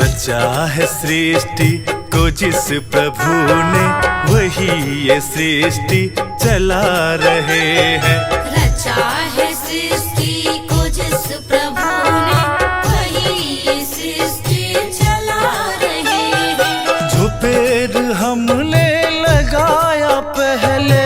रचा है सृष्टि को जिस प्रभु ने, वही ये सृष्टि चला रहे हैं। रचा है सृष्टि को जिस प्रभु ने, वही ये सृष्टि चला रहे हैं। जो पेड़ हमने लगाया पहले,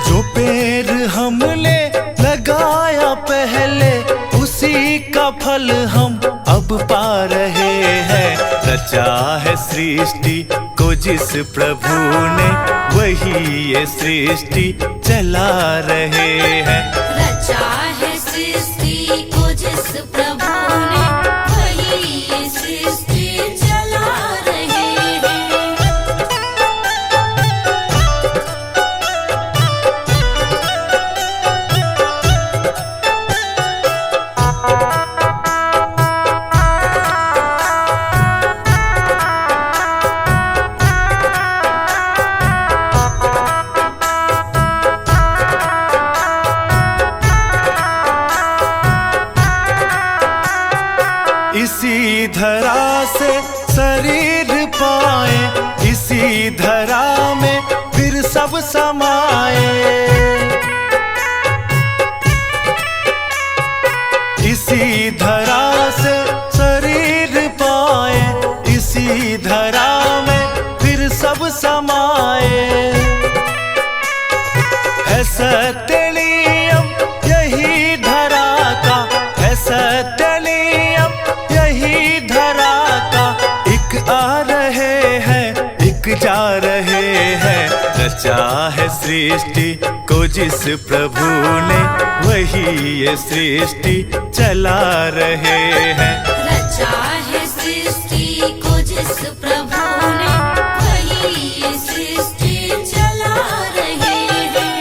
जो पेड़ हमने लगाया पहले, उसी का फल हम अब पा रहे हैं। रचा है सृष्टि को जिस प्रभु ने, वही ये सृष्टि चला रहे हैं। रचा है सृष्टि को जिस प्रभु ने, वही ये सृष्टि चला रहे हैं। इसी धरा से शरीर पाए, इसी धरा में फिर सब समाए। इसी धरा से शरीर पाए, इसी धरा में फिर सब समाए। है सत्य नियम यही धरा का, है सत्य नियम यही धरा का। एक आ रहे हैं, एक जा रहे हैं। रचा है सृष्टि को जिस प्रभु ने, वही ये सृष्टि चला रहे हैं। रचा है सृष्टि को जिस प्रभु ने, वही ये सृष्टि चला रहे हैं।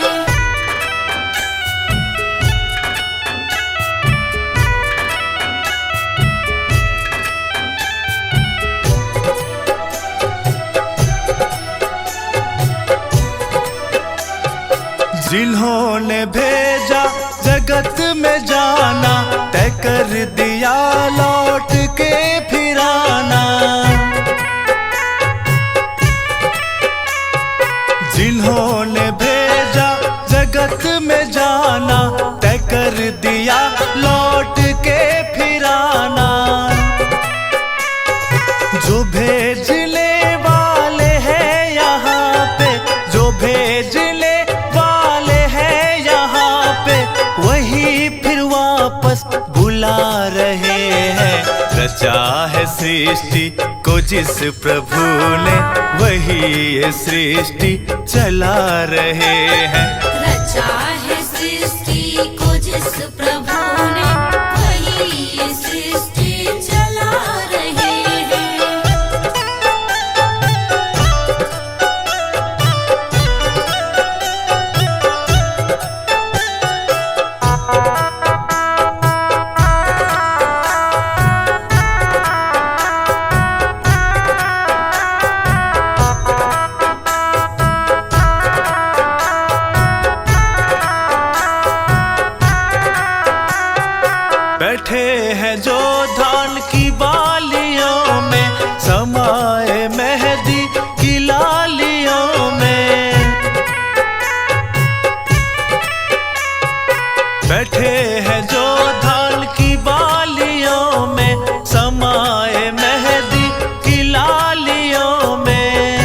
जिन्होंने भेजा जगत में जाना, तय कर दिया लौट के फिराना। जिन्होंने भेजा जगत में जाना, तय कर दिया लौट के फिराना। जो भेजने वाले हैं यहाँ पे, जो भेजने वही फिर वापस बुला रहे हैं। रचा है सृष्टि को जिस प्रभु ने, वही ये सृष्टि चला रहे हैं। रचा है सृष्टि को जिस प्रभु ने, वही ये सृष्टि चला रहे हैं। बैठे हैं जो धान की बालियों में, समाए मेहंदी की लालियों में। बैठे हैं जो धान की बालियों में, समाए मेहंदी की लालियों में।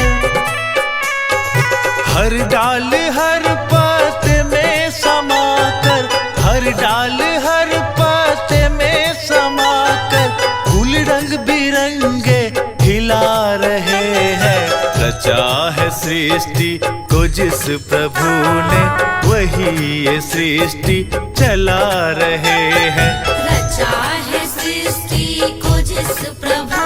हर डाल हर पत्ते में समाकर, हर डाल हर पत्ते में समाकर, फूल रंग बिरंगे खिला रहे हैं। रचा है सृष्टि को जिस प्रभु ने, वही ये सृष्टि चला रहे हैं। रचा है सृष्टि को जिस प्रभु